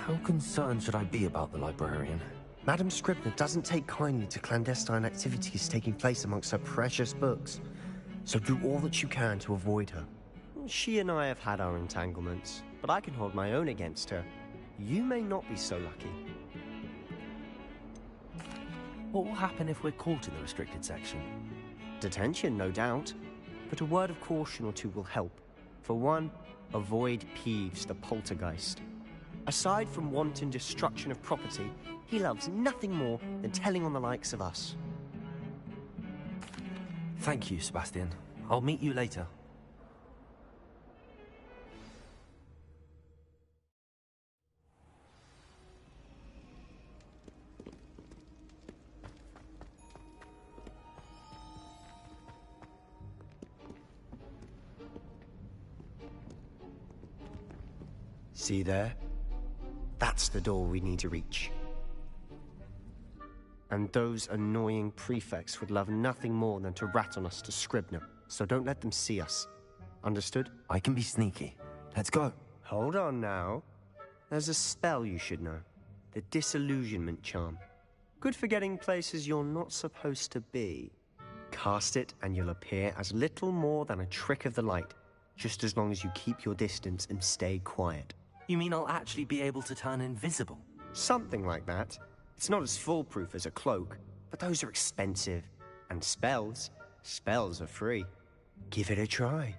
How concerned should I be about the librarian? Madam Scribner doesn't take kindly to clandestine activities taking place amongst her precious books, so do all that you can to avoid her. She and I have had our entanglements, but I can hold my own against her. You may not be so lucky. What will happen if we're caught in the restricted section? Detention, no doubt, but a word of caution or two will help. For one, avoid Peeves, the poltergeist. Aside from wanton destruction of property, he loves nothing more than telling on the likes of us. Thank you, Sebastian. I'll meet you later. See there? That's the door we need to reach. And those annoying prefects would love nothing more than to rat on us to Scribner, so don't let them see us. Understood? I can be sneaky. Let's go. Hold on now. There's a spell you should know. The Disillusionment Charm. Good for getting places you're not supposed to be. Cast it and you'll appear as little more than a trick of the light, just as long as you keep your distance and stay quiet. You mean I'll actually be able to turn invisible? Something like that. It's not as foolproof as a cloak, but those are expensive. And spells are free. Give it a try.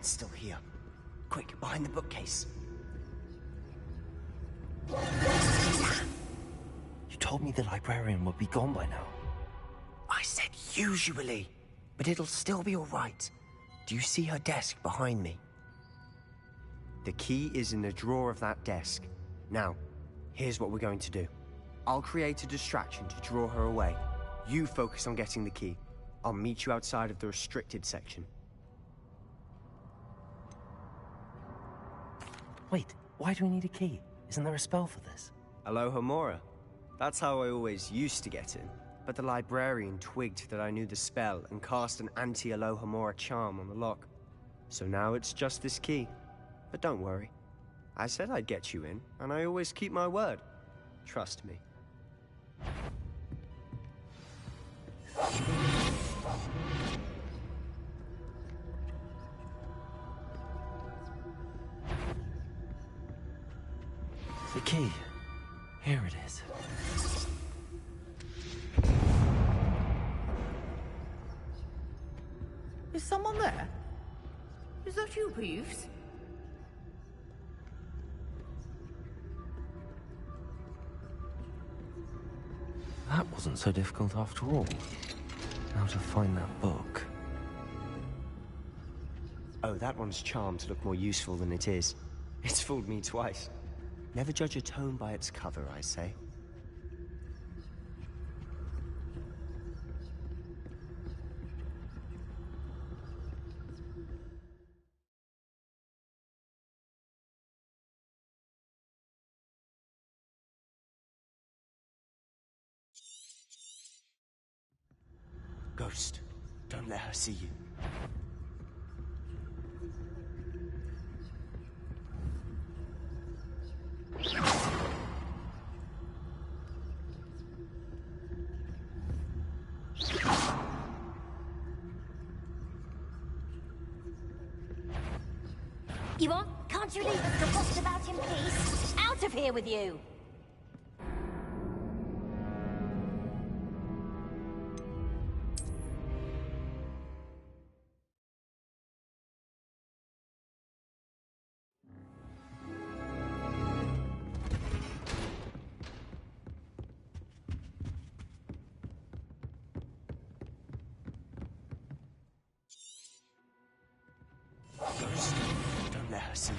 Still here. Quick, behind the bookcase. You told me the librarian would be gone by now. I said usually, but it'll still be all right. Do you see her desk behind me? The key is in the drawer of that desk. Now, here's what we're going to do. I'll create a distraction to draw her away. You focus on getting the key. I'll meet you outside of the restricted section. Wait, why do we need a key? Isn't there a spell for this? Alohomora. That's how I always used to get in. But the librarian twigged that I knew the spell and cast an anti-Alohomora charm on the lock. So now it's just this key. But don't worry. I said I'd get you in, and I always keep my word. Trust me. The key. Here it is. Is someone there? Is that you, Peeves? That wasn't so difficult after all. Now to find that book. Oh, that one's charmed to look more useful than it is. It's fooled me twice. Never judge a tome by its cover, I say. Ghost, don't let her see you. You want? Can't you leave us to post about in peace? Out of here with you! Don't let her see.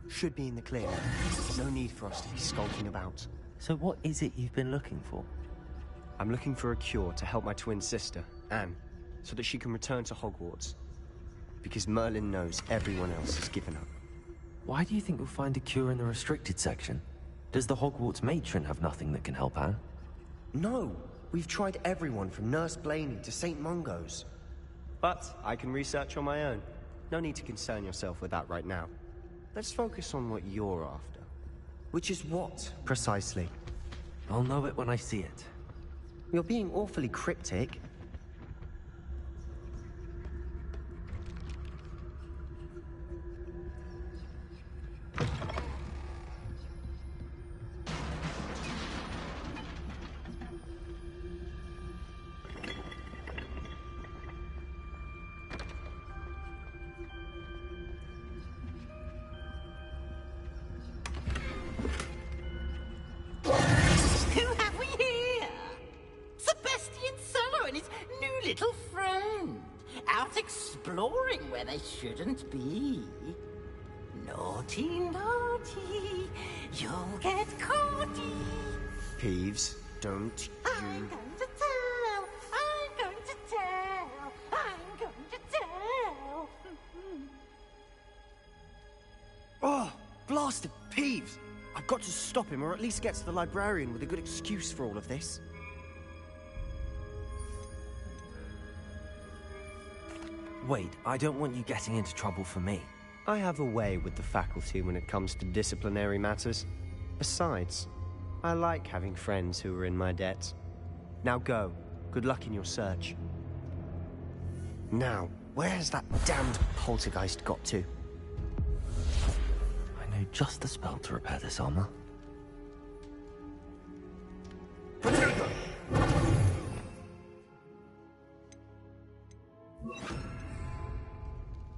Should be in the clear. No need for us to be skulking about. So what is it you've been looking for? I'm looking for a cure to help my twin sister, Anne, so that she can return to Hogwarts. Because Merlin knows everyone else has given up. Why do you think you'll find a cure in the restricted section? Does the Hogwarts matron have nothing that can help Anne? No! We've tried everyone from Nurse Blaney to St. Mungo's. But I can research on my own. No need to concern yourself with that right now. Let's focus on what you're after. Which is what, precisely? I'll know it when I see it. You're being awfully cryptic. Who have we here? Sebastian Solo and his new little friend. Out exploring where they shouldn't be. Naughty, naughty. You'll get caughty. Peeves, don't I'm you... going to tell. I'm going to tell. I'm going to tell. Oh, blasted Peeves! I've got to stop him, or at least get to the librarian with a good excuse for all of this. Wait, I don't want you getting into trouble for me. I have a way with the faculty when it comes to disciplinary matters. Besides, I like having friends who are in my debt. Now go. Good luck in your search. Now, where's that damned poltergeist got to? I know just the spell to repair this armor.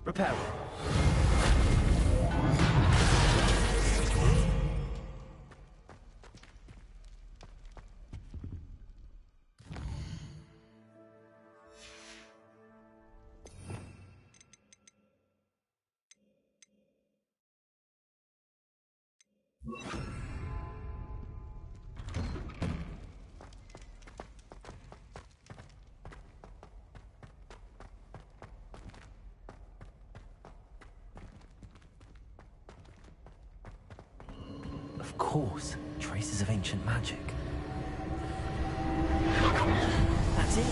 Repair. Of course, traces of ancient magic. That's it.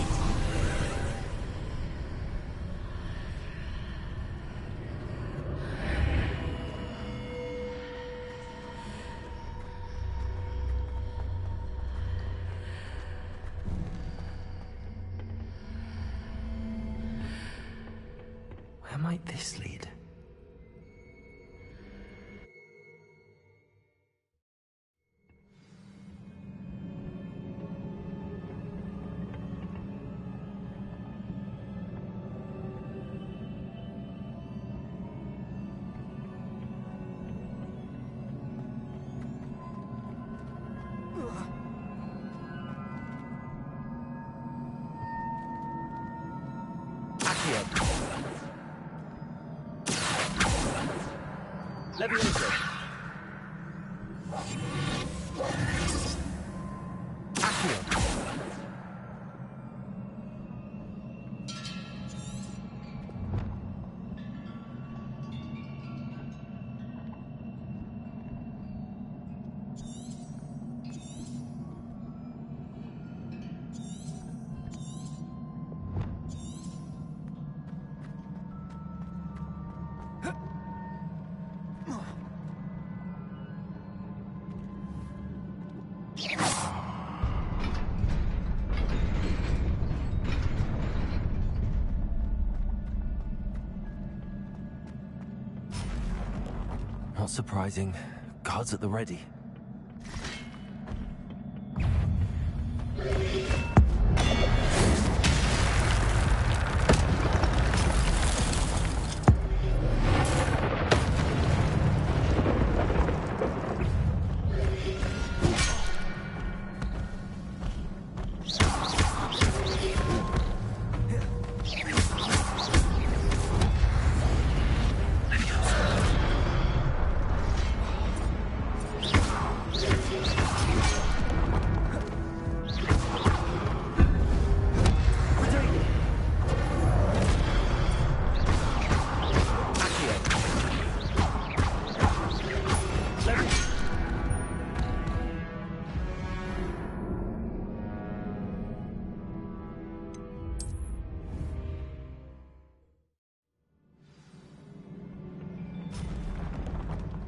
Where might this lead? Leviosa. Not surprising. Guards at the ready.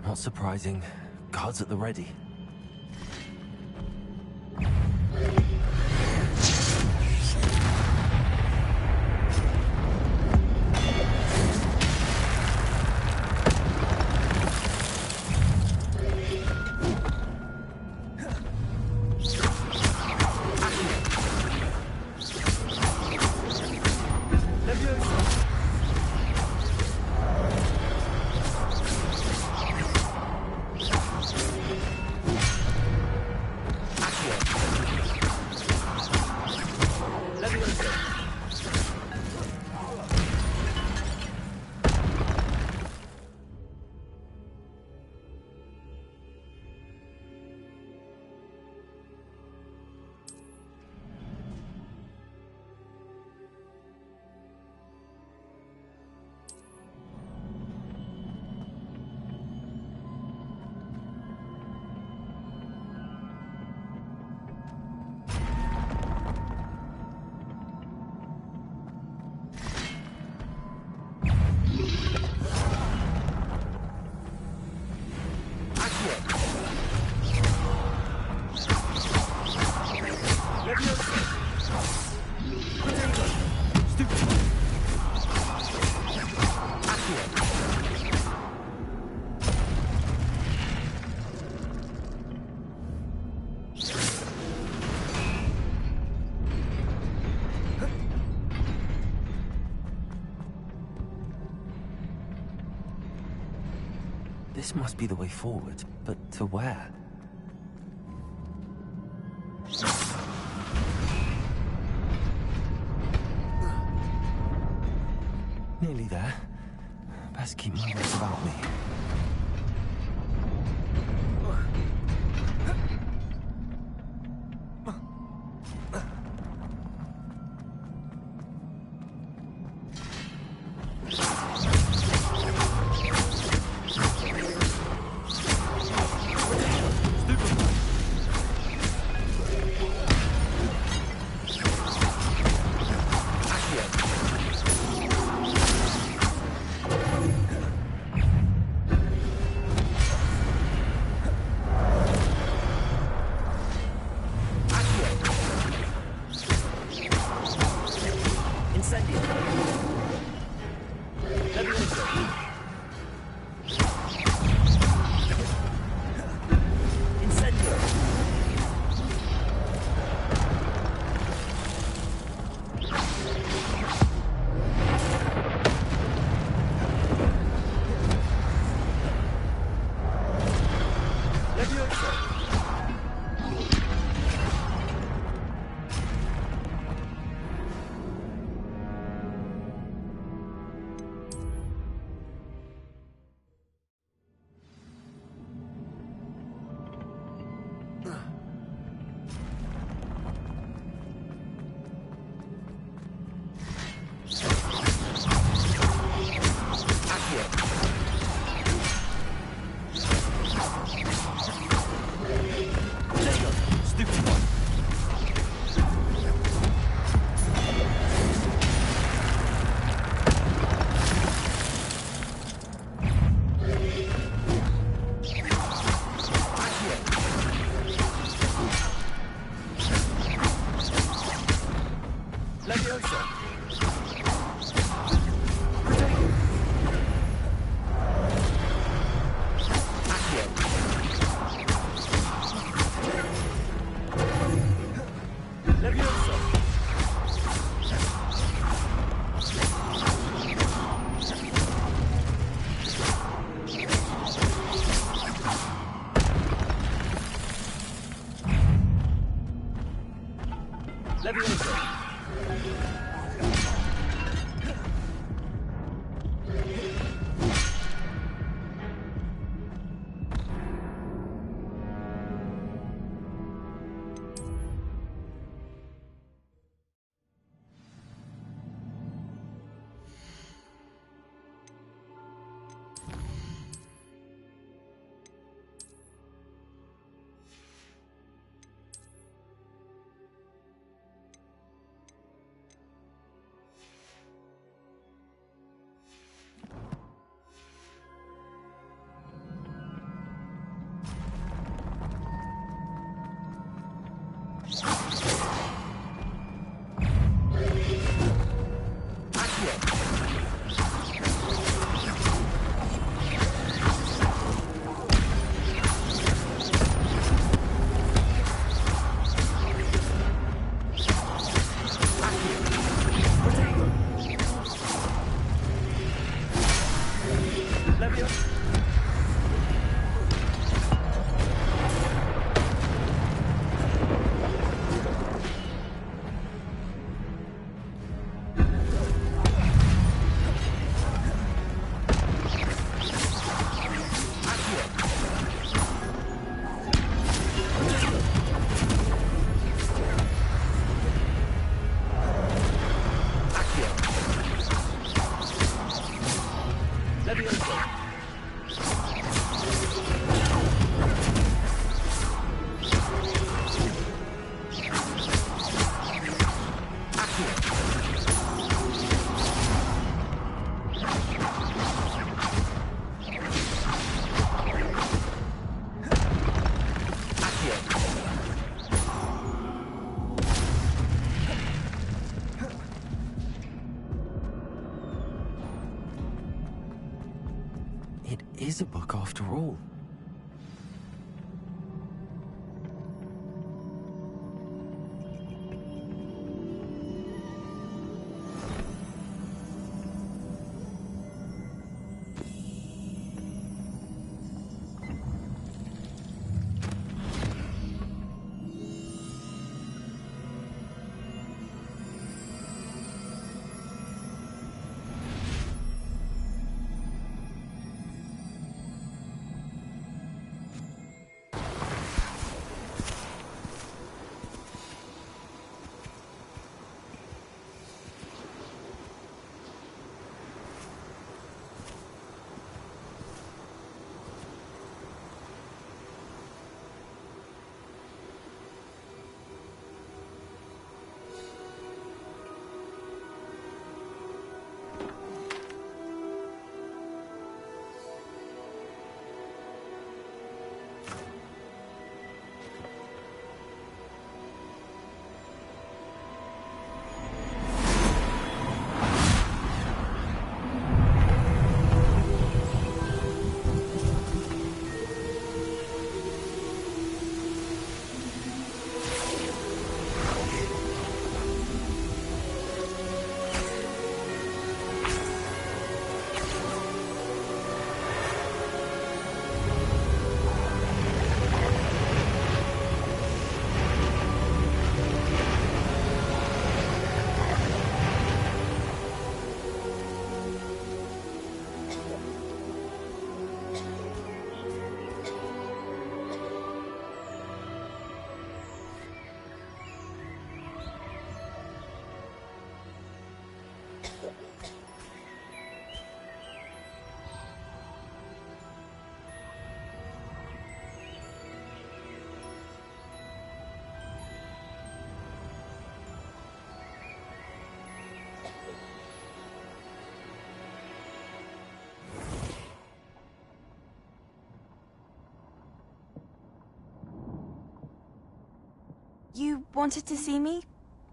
Not surprising. Guards at the ready. This must be the way forward, but to where? Nearly there. Best keep my wits about me. It is a book after all. You wanted to see me?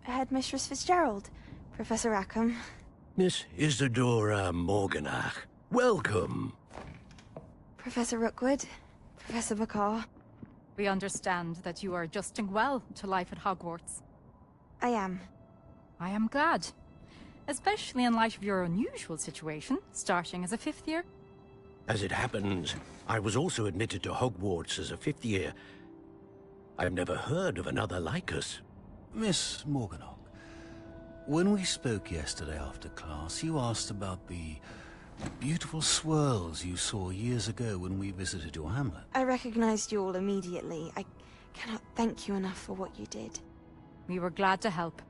Headmistress Fitzgerald, Professor Rackham. Miss Isadora Morganach, welcome. Professor Rookwood, Professor McCaw. We understand that you are adjusting well to life at Hogwarts. I am. I am glad. Especially in light of your unusual situation, starting as a 5th year. As it happens, I was also admitted to Hogwarts as a 5th year. I've never heard of another like us. Miss Morganach, When we spoke yesterday after class, you asked about the beautiful swirls you saw years ago when we visited your hamlet. I recognized you all immediately. I cannot thank you enough for what you did. We were glad to help.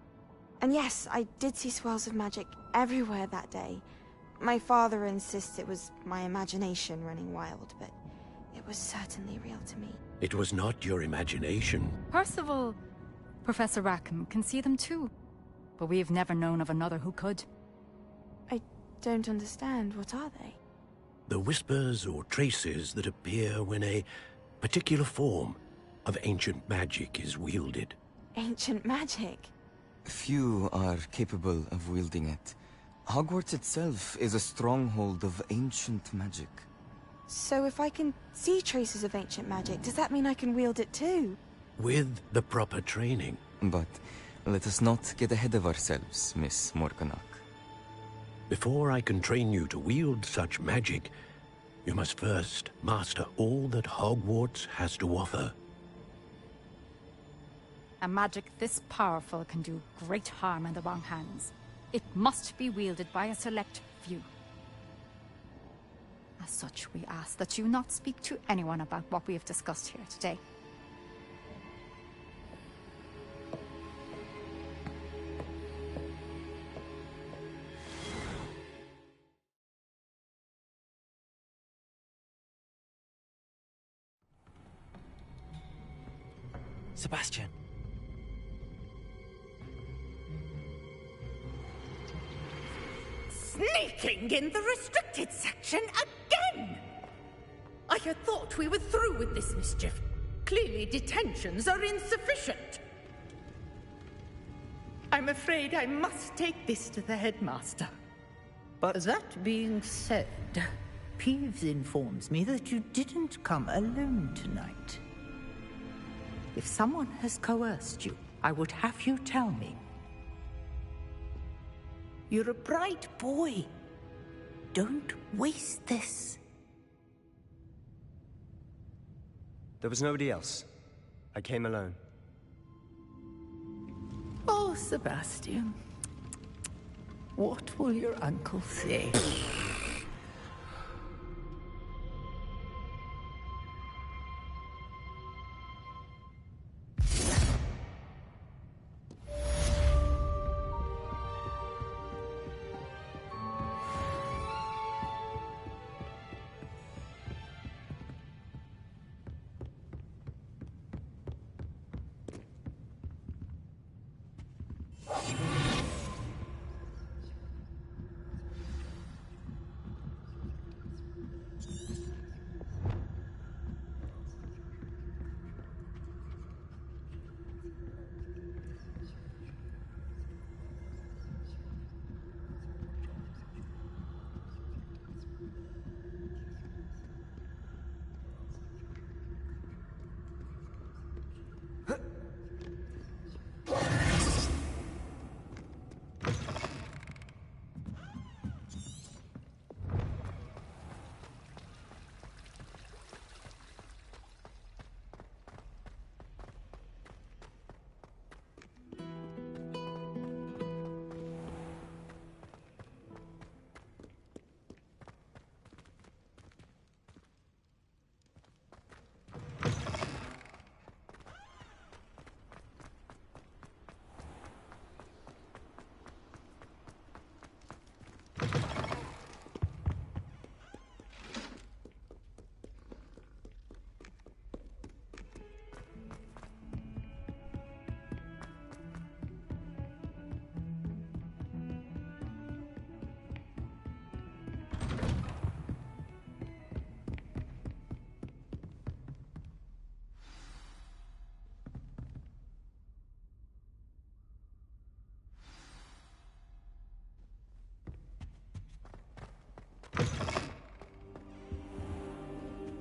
And yes, I did see swirls of magic everywhere that day. My father insists it was my imagination running wild, but it was certainly real to me. It was not your imagination. Percival, Professor Rackham can see them too. But we've never known of another who could. I don't understand. What are they? The whispers or traces that appear when a particular form of ancient magic is wielded. Ancient magic? Few are capable of wielding it. Hogwarts itself is a stronghold of ancient magic. So if I can see traces of ancient magic, does that mean I can wield it too? With the proper training. But let us not get ahead of ourselves, Miss Morganach. Before I can train you to wield such magic, you must first master all that Hogwarts has to offer. A magic this powerful can do great harm in the wrong hands. It must be wielded by a select few. As such, we ask that you not speak to anyone about what we have discussed here today. Sebastian. Sneaking in the restricted section again! I had thought we were through with this mischief. Clearly detentions are insufficient. I'm afraid I must take this to the headmaster. But that being said, Peeves informs me that you didn't come alone tonight. If someone has coerced you, I would have you tell me. You're a bright boy. Don't waste this. There was nobody else. I came alone. Oh, Sebastian. What will your uncle say?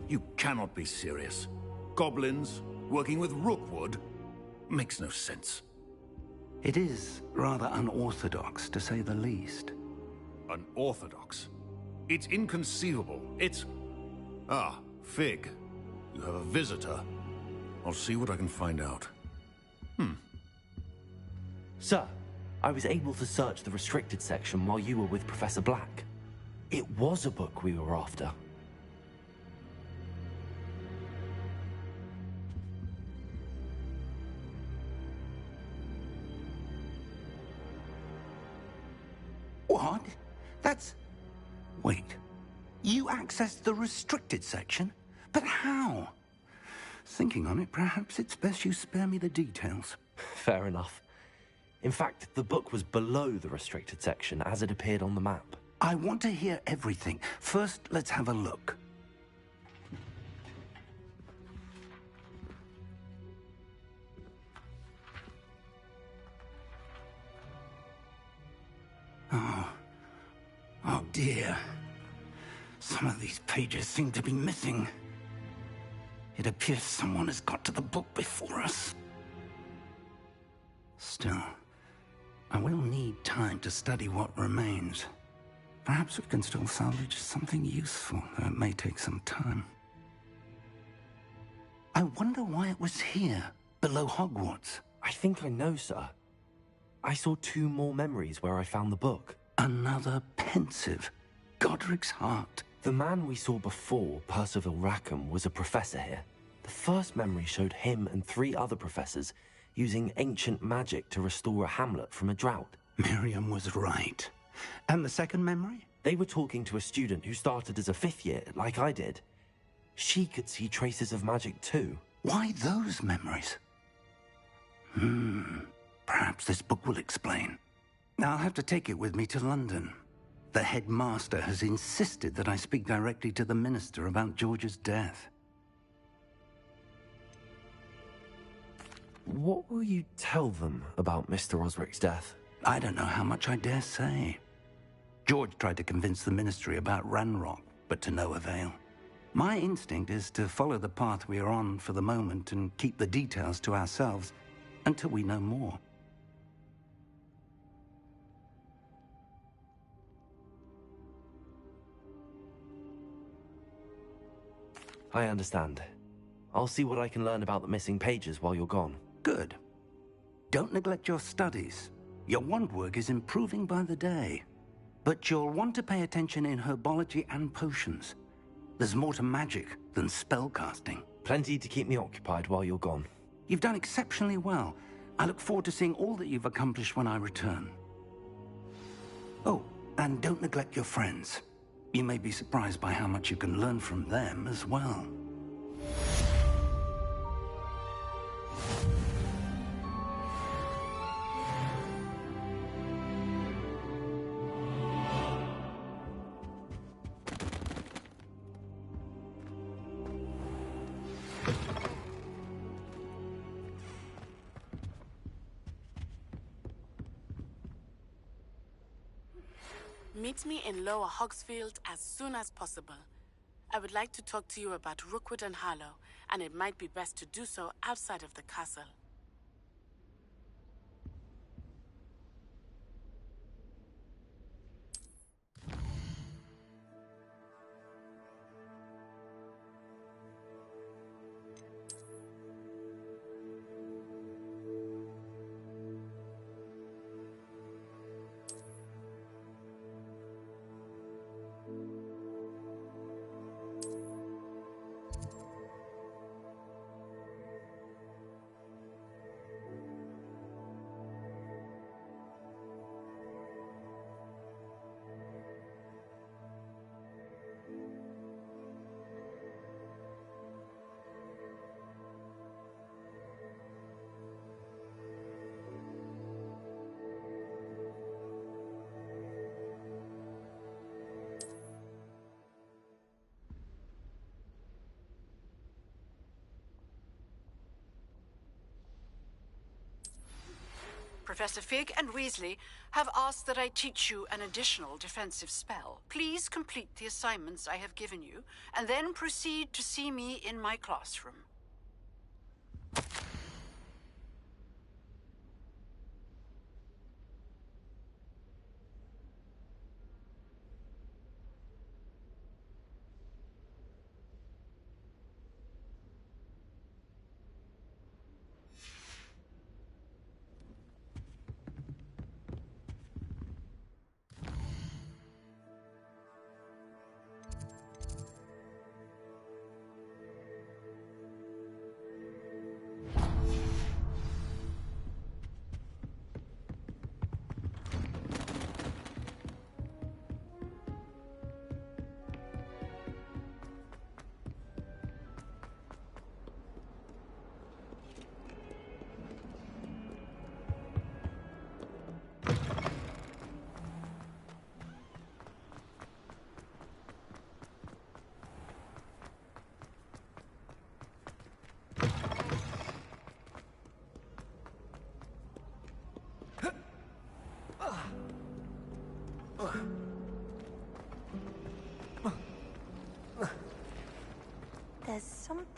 You cannot be serious. Goblins working with Rookwood makes no sense. It is rather unorthodox, to say the least. Unorthodox? It's inconceivable. It's... Ah, Fig. You have a visitor. I'll see what I can find out. Sir, I was able to search the restricted section while you were with Professor Black. It was a book we were after. What? That's... Wait. You accessed the restricted section? But how? Thinking on it, perhaps it's best you spare me the details. Fair enough. In fact, the book was below the restricted section as it appeared on the map. I want to hear everything. First, let's have a look. Oh dear. Some of these pages seem to be missing. It appears someone has got to the book before us. Still, I will need time to study what remains. Perhaps we can still salvage something useful, though it may take some time. I wonder why it was here, below Hogwarts. I think I know, sir. I saw 2 more memories where I found the book. Another pensive. Godric's heart. The man we saw before, Percival Rackham, was a professor here. The first memory showed him and 3 other professors using ancient magic to restore a hamlet from a drought. Miriam was right. And the second memory? They were talking to a student who started as a 5th year, like I did. She could see traces of magic too. Why those memories? Perhaps this book will explain. I'll have to take it with me to London. The headmaster has insisted that I speak directly to the minister about George's death. What will you tell them about Mr. Osric's death? I don't know how much I dare say. George tried to convince the ministry about Ranrock, but to no avail. My instinct is to follow the path we are on for the moment and keep the details to ourselves until we know more. I understand. I'll see what I can learn about the missing pages while you're gone. Good. Don't neglect your studies. Your wand work is improving by the day. But you'll want to pay attention in herbology and potions. There's more to magic than spellcasting. Plenty to keep me occupied while you're gone. You've done exceptionally well. I look forward to seeing all that you've accomplished when I return. Oh, and don't neglect your friends. You may be surprised by how much you can learn from them as well. Meet me in Lower Hogsfield as soon as possible. I would like to talk to you about Rookwood and Harlow, and it might be best to do so outside of the castle. Professor Fig and Weasley have asked that I teach you an additional defensive spell. Please complete the assignments I have given you, and then proceed to see me in my classroom.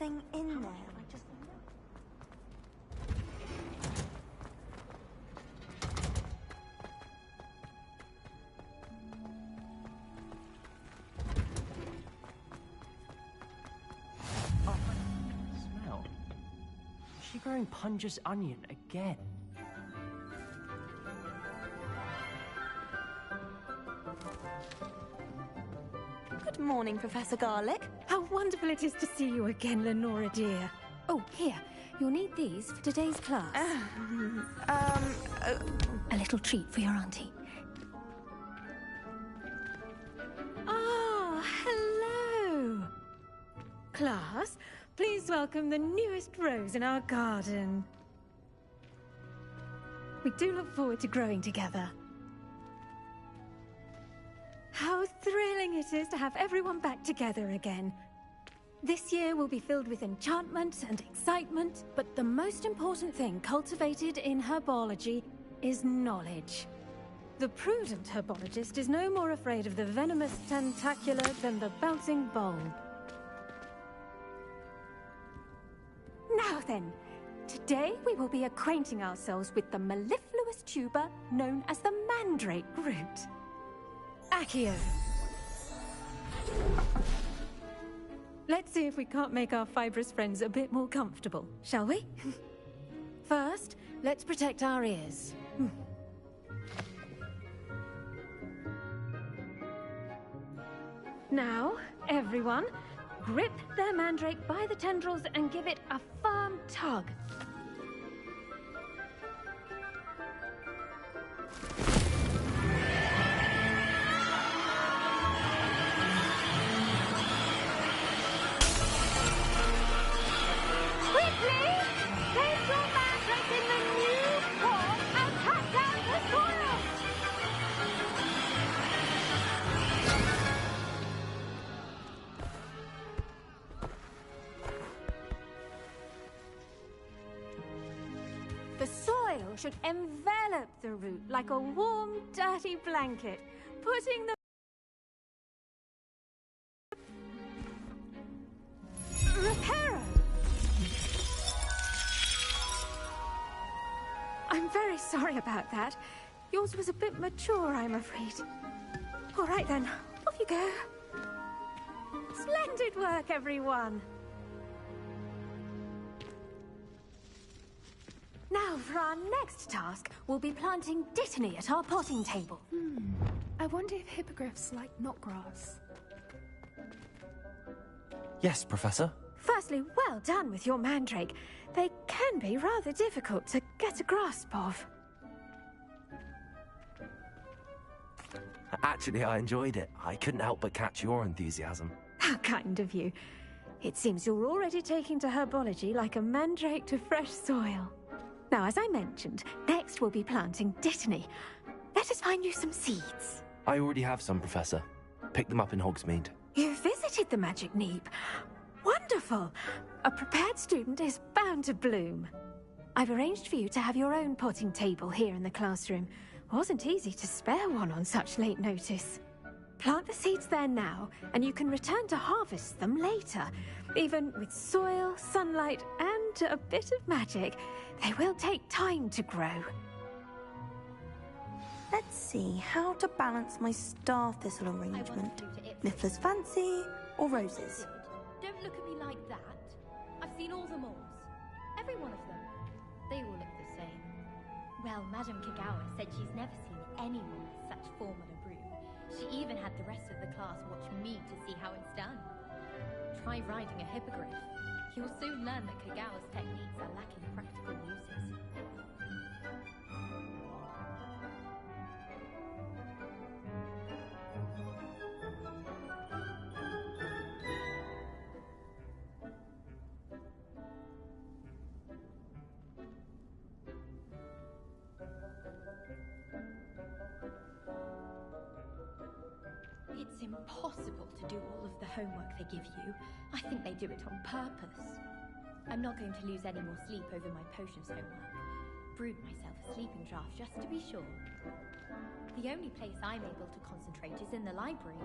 something in there. Smell. Is she growing Punja's onion again? Good morning, Professor Garlic. How wonderful it is to see you again, Lenora dear. Oh, here. You'll need these for today's class. A little treat for your auntie. Ah, hello. Class, please welcome the newest rose in our garden. We do look forward to growing together. How thrilling it is to have everyone back together again. This year will be filled with enchantment and excitement, but the most important thing cultivated in herbology is knowledge. The prudent herbologist is no more afraid of the venomous tentacula than the bouncing bulb. Now then, today we will be acquainting ourselves with the mellifluous tuber known as the mandrake root. Accio. Let's see if we can't make our fibrous friends a bit more comfortable, shall we? First, let's protect our ears. Now, everyone, grip their mandrake by the tendrils and give it a firm tug. The soil should envelop the root like a warm, dirty blanket, putting the Reparo! I'm very sorry about that. Yours was a bit mature, I'm afraid. All right then, off you go. Splendid work, everyone. Now, for our next task, we'll be planting dittany at our potting table. I wonder if hippogriffs like knotgrass. Yes, Professor. Firstly, well done with your mandrake. They can be rather difficult to get a grasp of. Actually, I enjoyed it. I couldn't help but catch your enthusiasm. How kind of you. It seems you're already taking to herbology like a mandrake to fresh soil. Now, as I mentioned, next we'll be planting dittany. Let us find you some seeds. I already have some, Professor. Picked them up in Hogsmeade. You visited the Magic Neep. Wonderful! A prepared student is bound to bloom. I've arranged for you to have your own potting table here in the classroom. Wasn't easy to spare one on such late notice. Plant the seeds there now, and you can return to harvest them later. Even with soil, sunlight, and a bit of magic, they will take time to grow. Let's see how to balance my star thistle arrangement. Niffler's fancy or roses? Don't look at me like that. I've seen all the malls. Every one of them. They all look the same. Well, Madame Kagawa said she's never seen anyone with such form on a broom. She even had the rest of the class watch me to see how it's done. Try riding a hippogriff. You'll soon learn that Kagawa's techniques are lacking practical uses. It's impossible to do all of the homework they give you. I think they do it on purpose. I'm not going to lose any more sleep over my potions homework. Brewed myself a sleeping draft just to be sure. The only place I'm able to concentrate is in the library.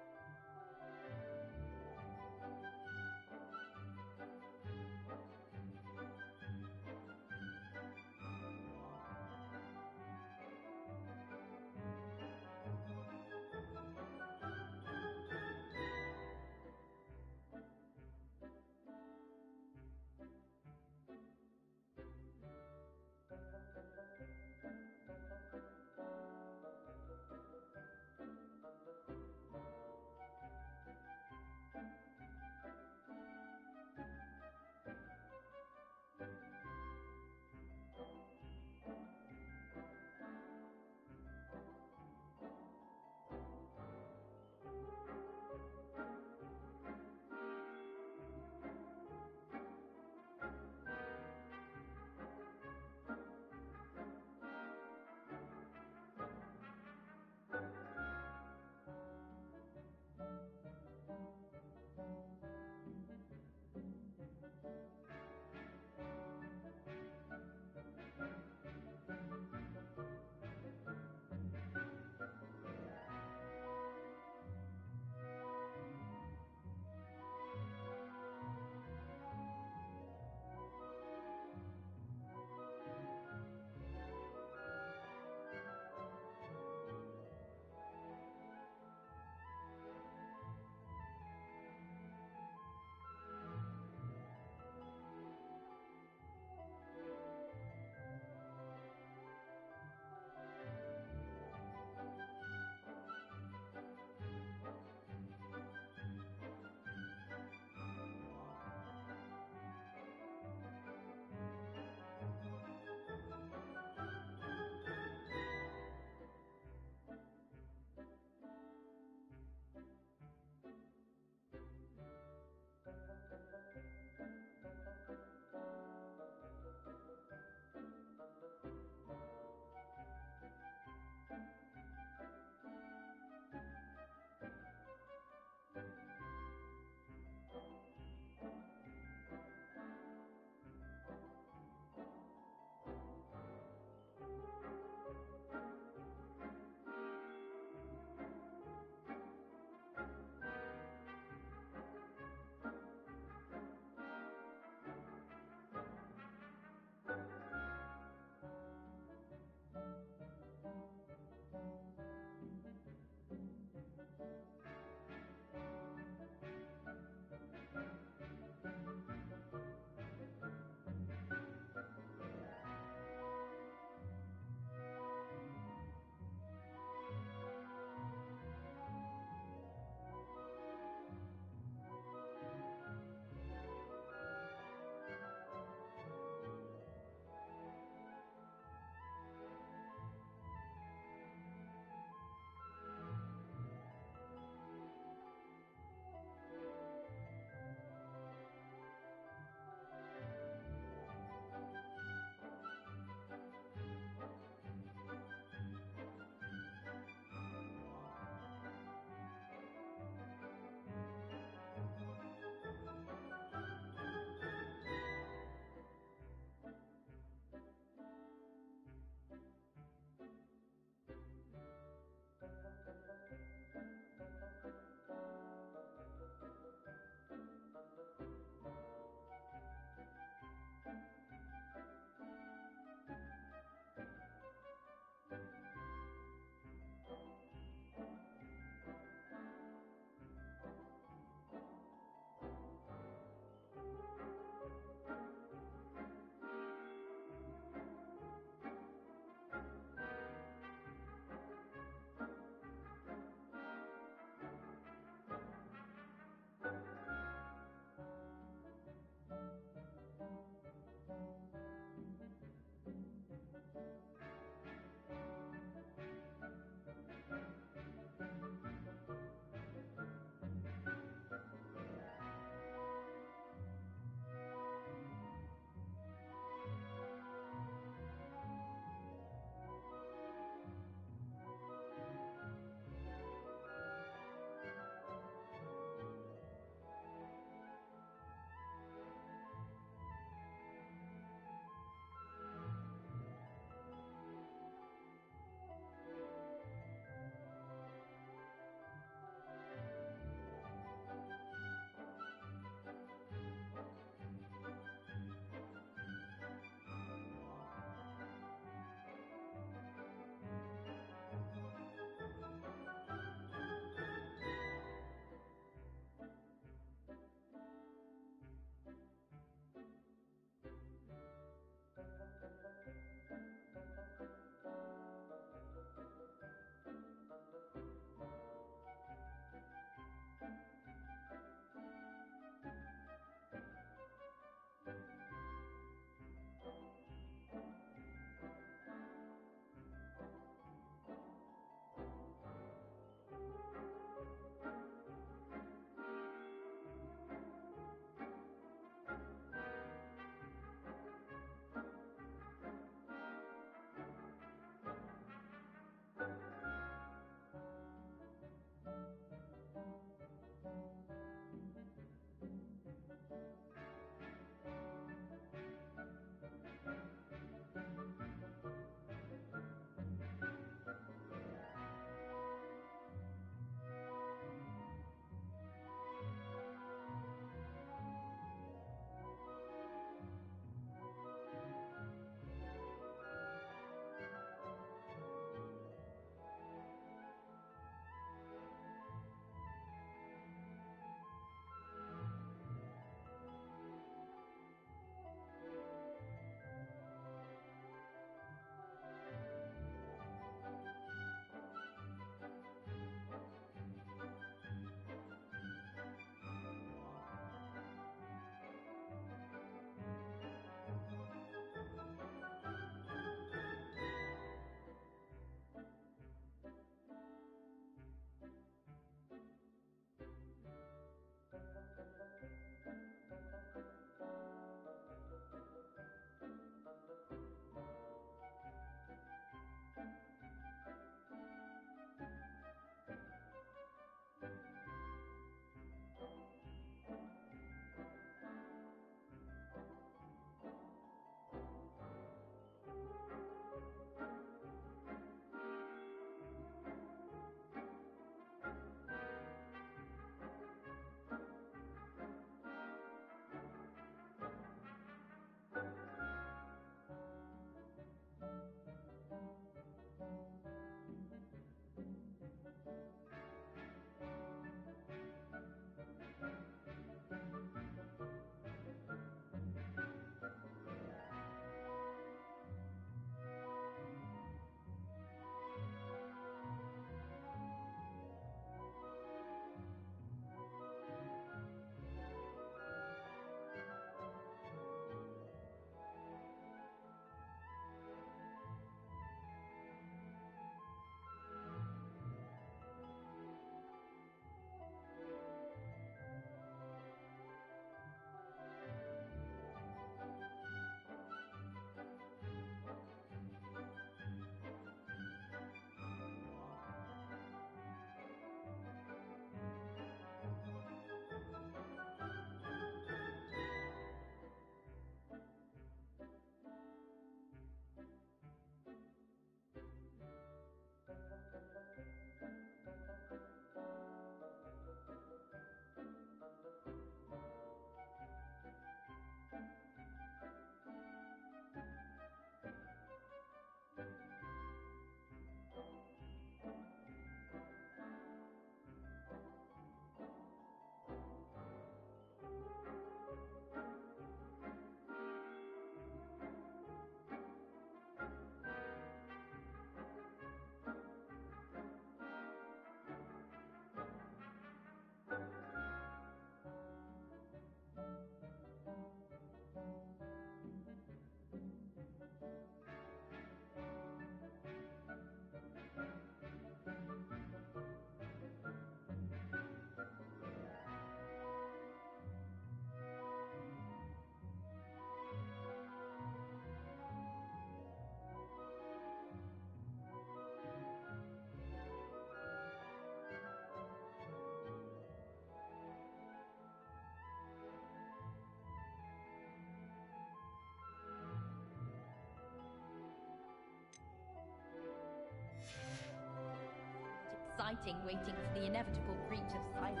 exciting waiting for the inevitable breach of silence.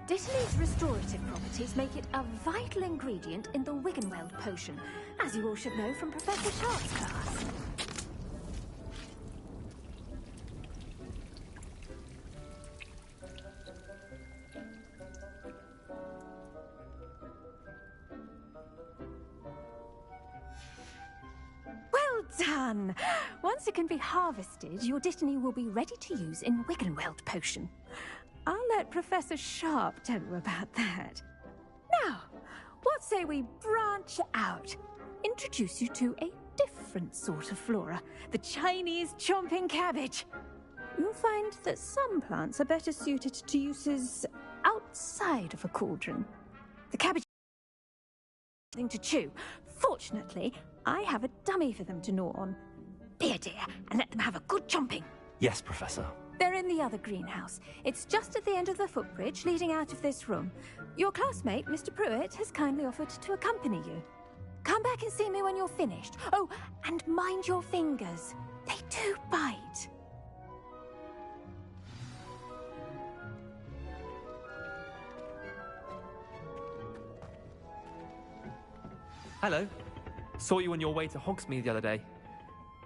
Dittany's restorative properties make it a vital ingredient in the Wiggenweld potion, as you all should know from Professor Sharp's class. Well done! Once it can be harvested, your Dittany will be ready to use in Wiggenweld potion. I'll let Professor Sharp tell you about that. Now, what say we branch out? Introduce you to a different sort of flora, the Chinese chomping cabbage. You'll find that some plants are better suited to uses outside of a cauldron. The cabbage is something to chew. Fortunately, I have a dummy for them to gnaw on. Be a dear and let them have a good chomping. Yes, Professor. They're in the other greenhouse. It's just at the end of the footbridge leading out of this room. Your classmate, Mr. Pruitt, has kindly offered to accompany you. Come back and see me when you're finished. Oh, and mind your fingers. They do bite. Hello. Saw you on your way to Hogsmeade the other day.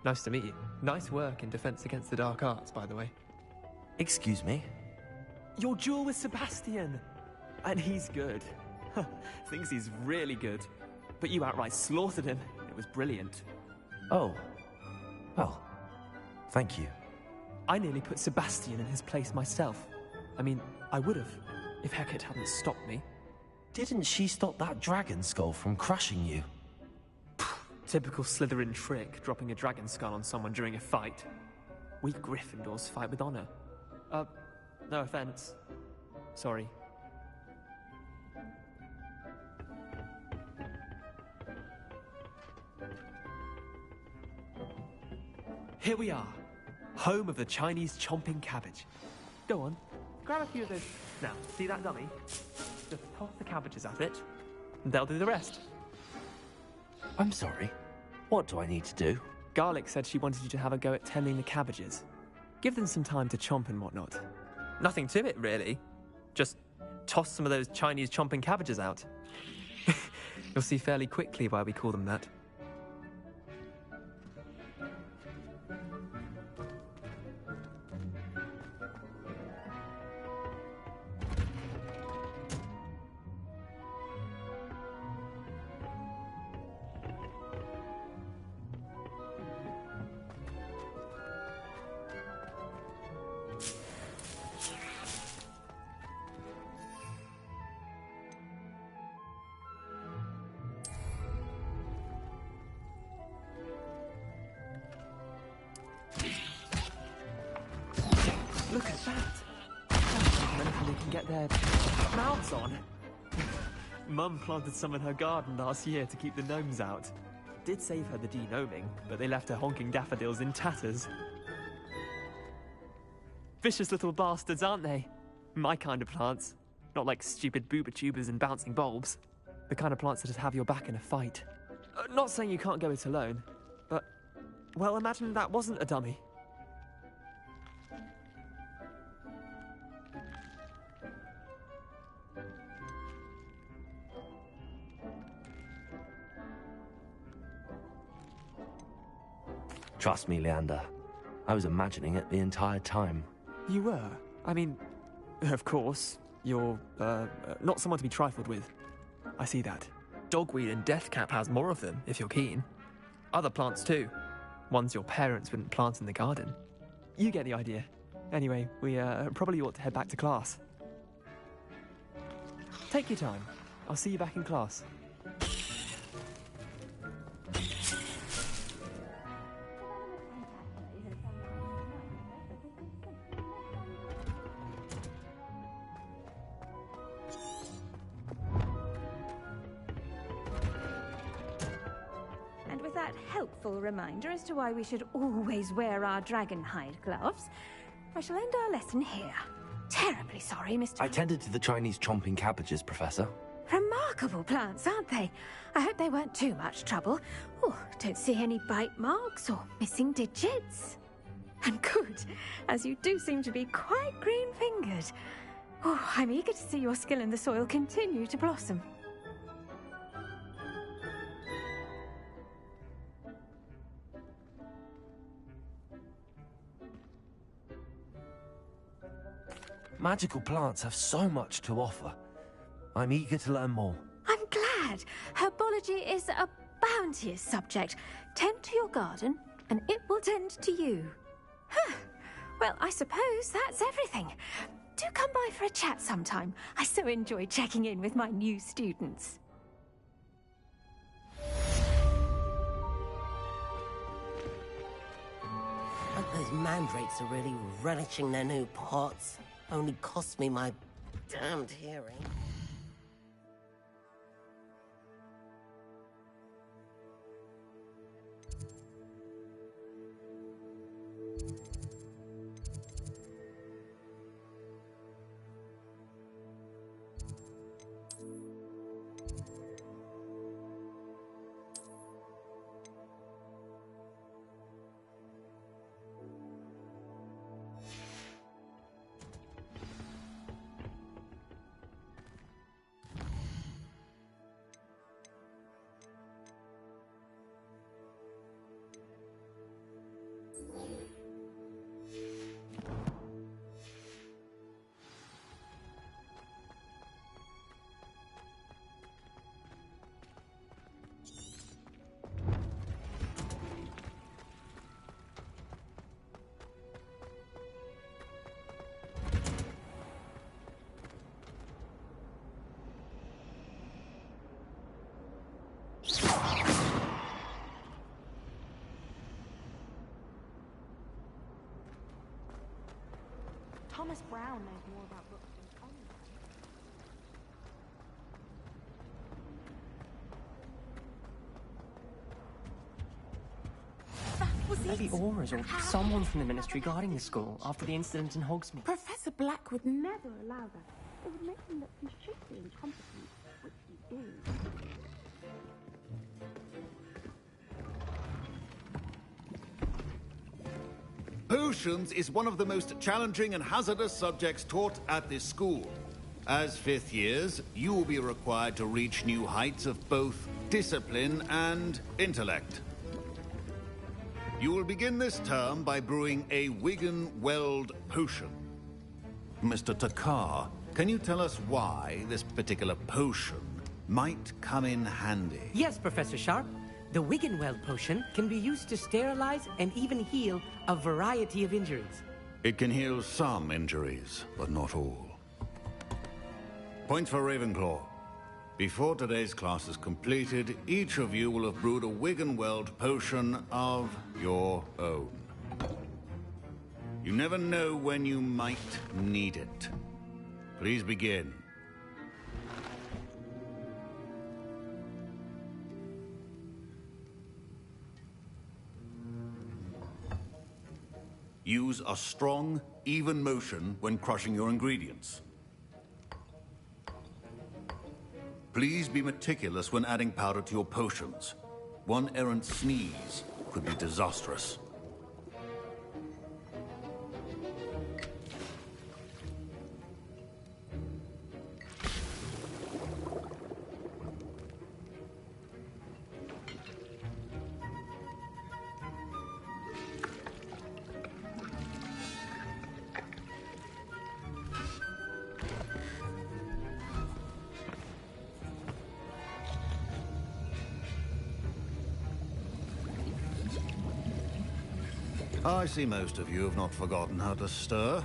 Nice to meet you. Nice work in Defense Against the Dark Arts, by the way. Excuse me? Your duel with Sebastian! And he's good. Thinks he's really good. But you outright slaughtered him. It was brilliant. Oh. Well, thank you. I nearly put Sebastian in his place myself. I mean, I would have, if Hecate hadn't stopped me. Didn't she stop that dragon skull from crushing you? Typical Slytherin trick, dropping a dragon skull on someone during a fight. We Gryffindors fight with honor. No offense. Sorry. Here we are, home of the Chinese chomping cabbage. Go on, grab a few of those. Now, see that dummy? Just toss the cabbages at it, and they'll do the rest. I'm sorry. What do I need to do? Garlic said she wanted you to have a go at tending the cabbages. Give them some time to chomp and whatnot. Nothing to it, really. Just toss some of those Chinese chomping cabbages out. You'll see fairly quickly why we call them that. Look at that! Anything they can get their mouths on. Mum planted some in her garden last year to keep the gnomes out. Did save her the de-gnoming, but they left her honking daffodils in tatters. Vicious little bastards, aren't they? My kind of plants. Not like stupid booba tubers and bouncing bulbs. The kind of plants that just have your back in a fight. Not saying you can't go it alone, but, well, imagine that wasn't a dummy. Trust me, Leander. I was imagining it the entire time. You were? I mean, of course, you're, not someone to be trifled with. I see that. Dogweed and Deathcap has more of them, if you're keen. Other plants too. Ones your parents wouldn't plant in the garden. You get the idea. Anyway, we, probably ought to head back to class. Take your time. I'll see you back in class. Helpful reminder as to why we should always wear our dragon hide gloves, I shall end our lesson here. Terribly sorry, Mr. I tended to the Chinese chomping cabbages, Professor. Remarkable plants, aren't they? I hope they weren't too much trouble. Oh, don't see any bite marks or missing digits. And good, as you do seem to be quite green-fingered. Oh, I'm eager to see your skill in the soil continue to blossom. Magical plants have so much to offer. I'm eager to learn more. I'm glad. Herbology is a bounteous subject. Tend to your garden, and it will tend to you. Huh. Well, I suppose that's everything. Do come by for a chat sometime. I so enjoy checking in with my new students. But those mandrakes are really relishing their new pots. Only cost me my damned hearing. Thomas Brown knows more about books than Tom. Maybe Aura's or someone from the Ministry guarding the school after the incident in Hogsmeade. Professor Black would never allow that. It would make him look completely incompetent, which he is. Potions is one of the most challenging and hazardous subjects taught at this school. As fifth years, you will be required to reach new heights of both discipline and intellect. You will begin this term by brewing a Wigan-Weld potion. Mr. Takar, can you tell us why this particular potion might come in handy? Yes, Professor Sharp. The Wigan-Weld potion can be used to sterilize and even heal a variety of injuries. It can heal some injuries, but not all. Points for Ravenclaw. Before today's class is completed, each of you will have brewed a Wigan-Weld potion of your own. You never know when you might need it. Please begin. Use a strong, even motion when crushing your ingredients. Please be meticulous when adding powder to your potions. One errant sneeze could be disastrous. I see most of you have not forgotten how to stir.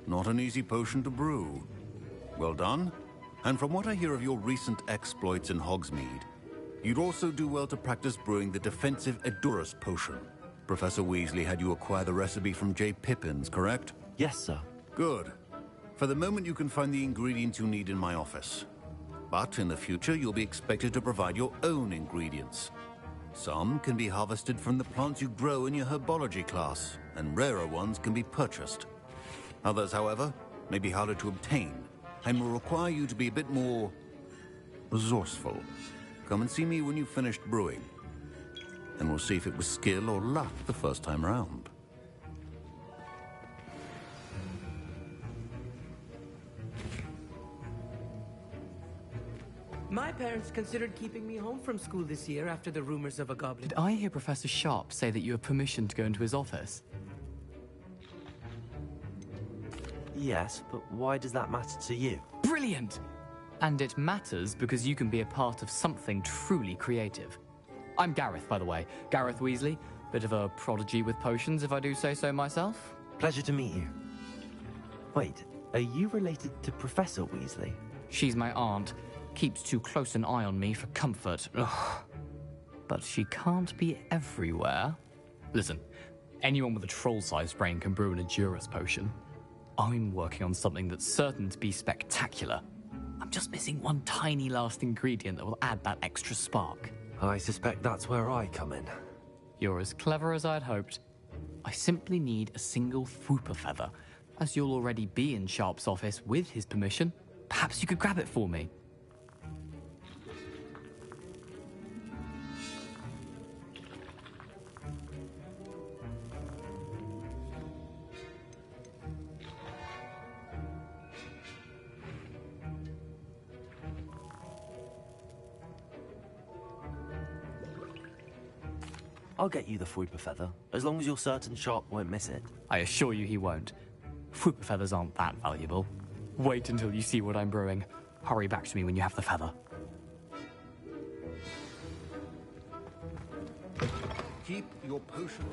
Not an easy potion to brew. Well done. And from what I hear of your recent exploits in Hogsmeade, you'd also do well to practice brewing the defensive Edurus potion. Professor Weasley had you acquire the recipe from J. Pippins, correct? Yes, sir. Good. For the moment, you can find the ingredients you need in my office. But in the future, you'll be expected to provide your own ingredients. Some can be harvested from the plants you grow in your herbology class, and rarer ones can be purchased. Others, however, may be harder to obtain and will require you to be a bit more resourceful. Come and see me when you've finished brewing, and we'll see if it was skill or luck the first time round. My parents considered keeping me home from school this year after the rumors of a goblin. Did I hear Professor Sharp say that you have permission to go into his office? Yes, but why does that matter to you? Brilliant! And it matters because you can be a part of something truly creative. I'm Gareth, by the way. Gareth Weasley. Bit of a prodigy with potions, if I do say so myself. Pleasure to meet you. Wait, are you related to Professor Weasley? She's my aunt. Keeps too close an eye on me for comfort. Ugh. But she can't be everywhere. Listen, anyone with a troll-sized brain can brew an Adurus potion. I'm working on something that's certain to be spectacular. I'm just missing one tiny last ingredient that will add that extra spark. I suspect that's where I come in. You're as clever as I'd hoped. I simply need a single Fwooper feather. As you'll already be in Sharp's office with his permission, perhaps you could grab it for me. I'll get you the Fwooper feather, as long as you're certain Sharp won't miss it. I assure you he won't. Fwooper feathers aren't that valuable. Wait until you see what I'm brewing. Hurry back to me when you have the feather. Keep your potion.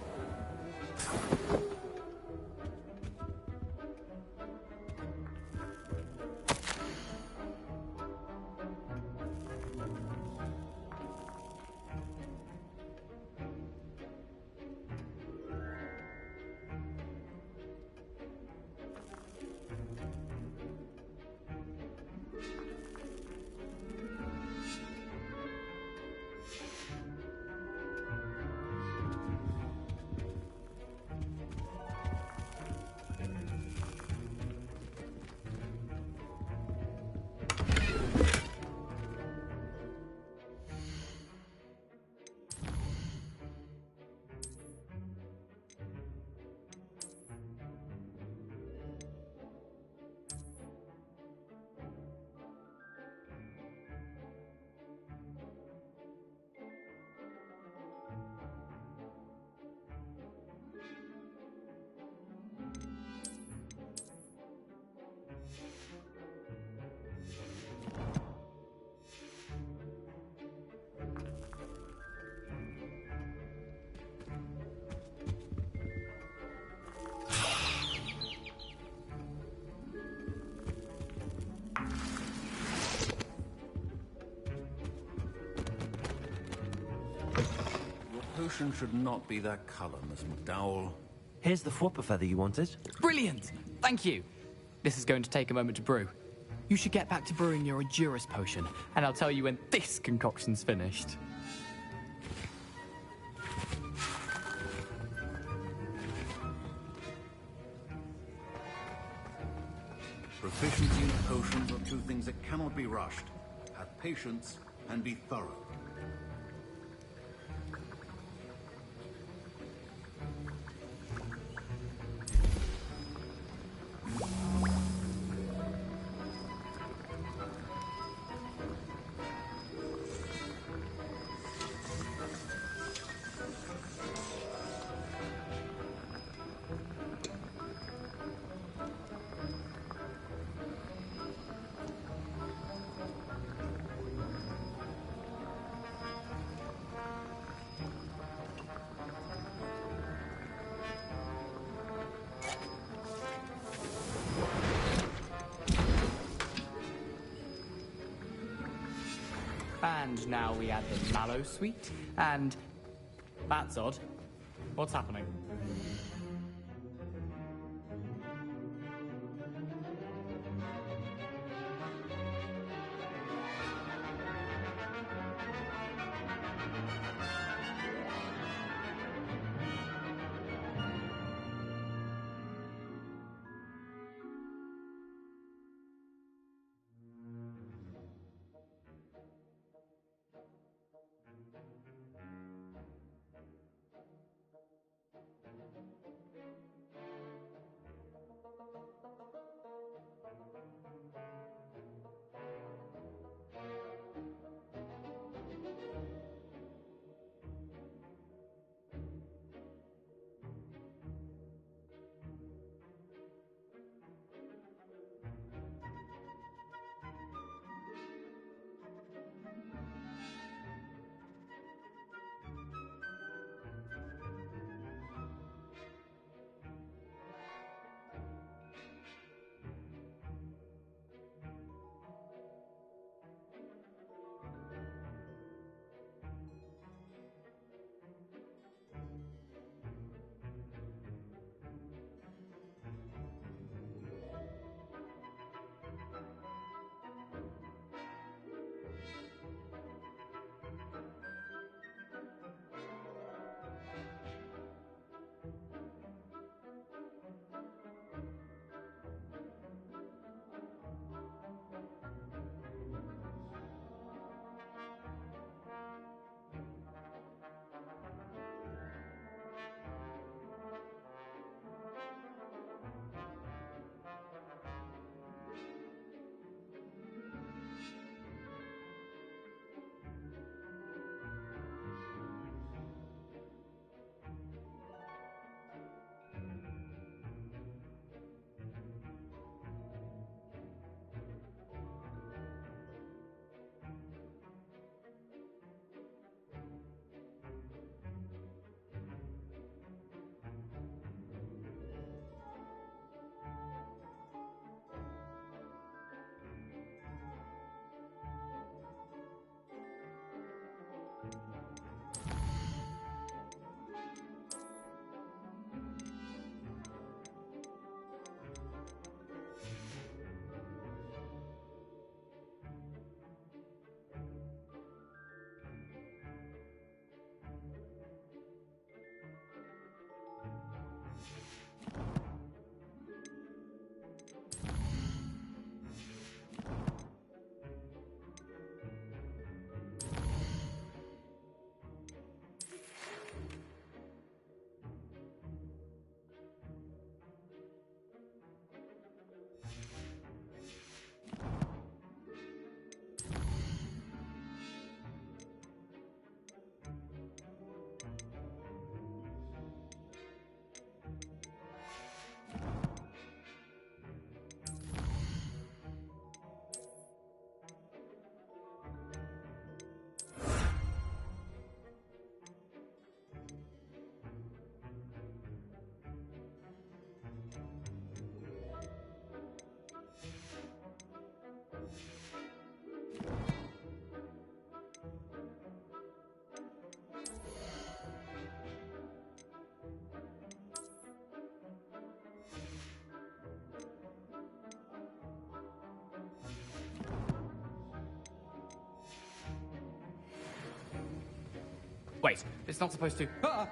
Potion should not be that color, Miss McDowell. Here's the Fwooper feather you wanted. Brilliant! Thank you. This is going to take a moment to brew. You should get back to brewing your Adurus potion, and I'll tell you when this concoction's finished. Proficiency in potions are two things that cannot be rushed. Have patience and be thorough. And now we add the mallow sweet, and... That's odd. What's happening? Wait, it's not supposed to... Ah!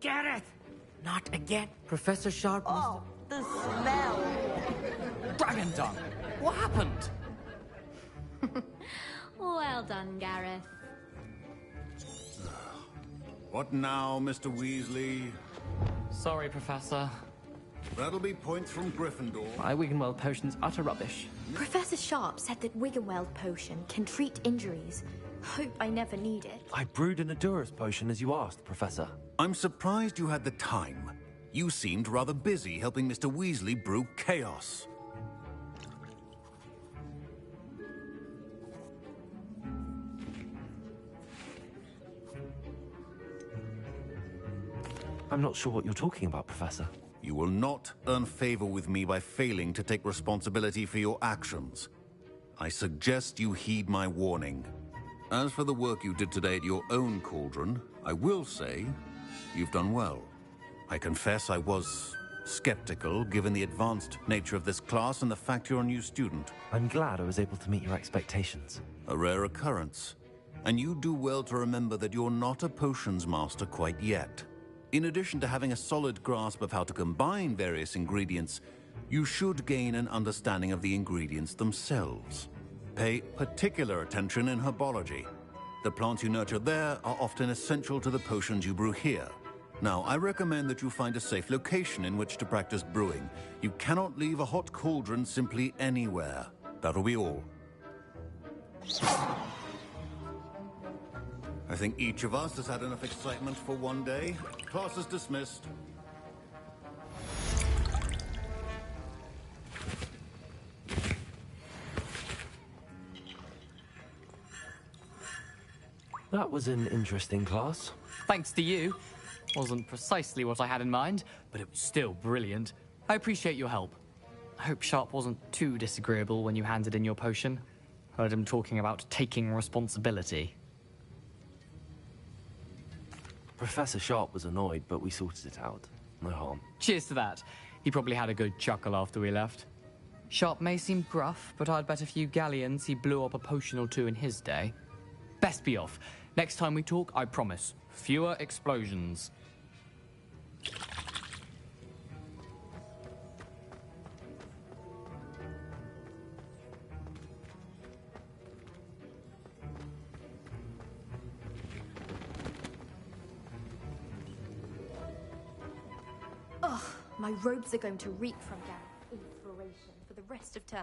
Gareth! Not again. Professor Sharp must Oh, the smell! Dragon Dung! What happened? Well done, Gareth. What now, Mr. Weasley? Sorry, Professor. That'll be points from Gryffindor. My Wiggenweld potion's utter rubbish. Professor Sharp said that Wiggenweld potion can treat injuries. Hope I never need it. I brewed an Adurus potion as you asked, Professor. I'm surprised you had the time. You seemed rather busy helping Mr. Weasley brew chaos. I'm not sure what you're talking about, Professor. You will not earn favor with me by failing to take responsibility for your actions. I suggest you heed my warning. As for the work you did today at your own cauldron, I will say you've done well. I confess I was skeptical, given the advanced nature of this class and the fact you're a new student. I'm glad I was able to meet your expectations. A rare occurrence. And you do well to remember that you're not a potions master quite yet. In addition to having a solid grasp of how to combine various ingredients, you should gain an understanding of the ingredients themselves. Pay particular attention in herbology. The plants you nurture there are often essential to the potions you brew here. Now, I recommend that you find a safe location in which to practice brewing. You cannot leave a hot cauldron simply anywhere. That'll be all. I think each of us has had enough excitement for one day. Class is dismissed. That was an interesting class. Thanks to you. Wasn't precisely what I had in mind, but it was still brilliant. I appreciate your help. I hope Sharp wasn't too disagreeable when you handed in your potion. Heard him talking about taking responsibility. Professor Sharp was annoyed, but we sorted it out. No harm. Cheers to that. He probably had a good chuckle after we left. Sharp may seem gruff, but I'd bet a few galleons he blew up a potion or two in his day. Best be off. Next time we talk, I promise, fewer explosions. Ugh, my robes are going to reek from Gareth's inspiration for the rest of term.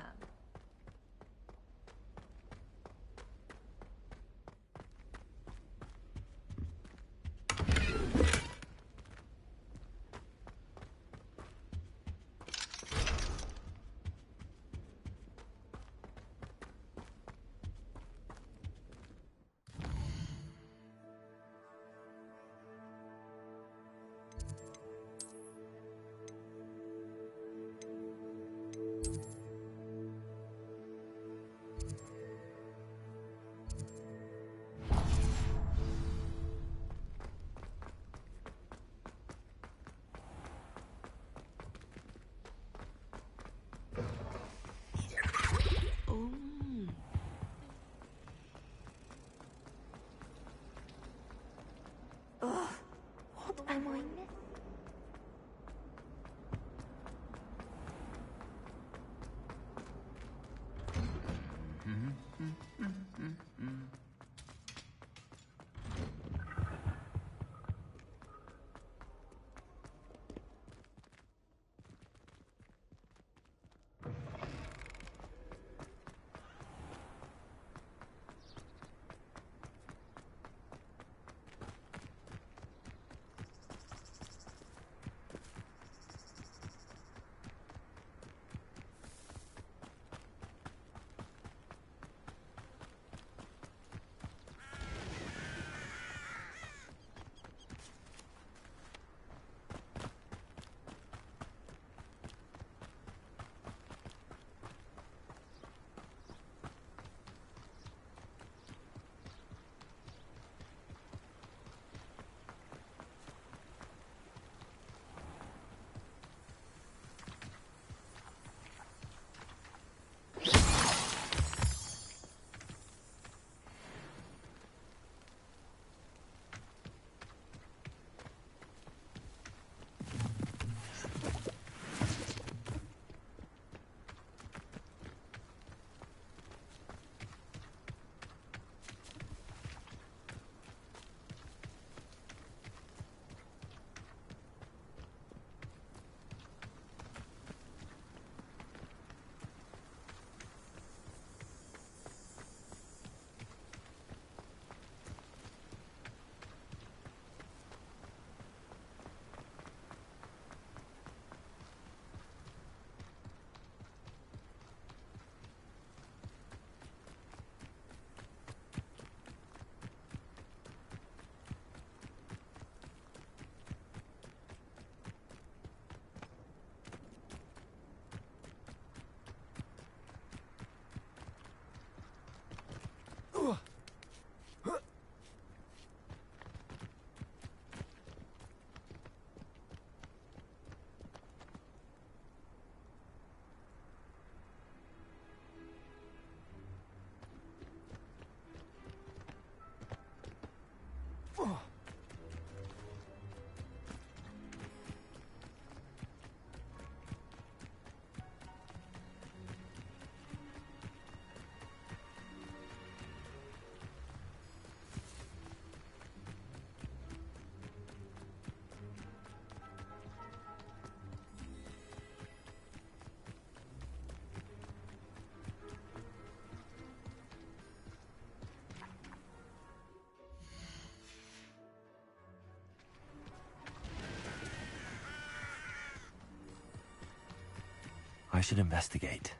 I should investigate.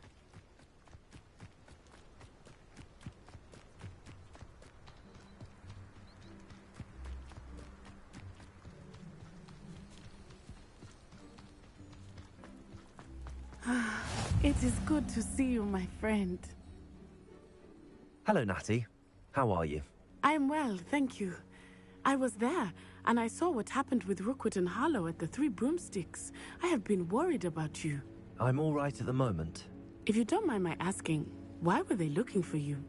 It is good to see you, my friend. Hello, Natty. How are you? I am well, thank you. I was there, and I saw what happened with Rookwood and Harlow at the Three Broomsticks. I have been worried about you. I'm all right at the moment. If you don't mind my asking, why were they looking for you?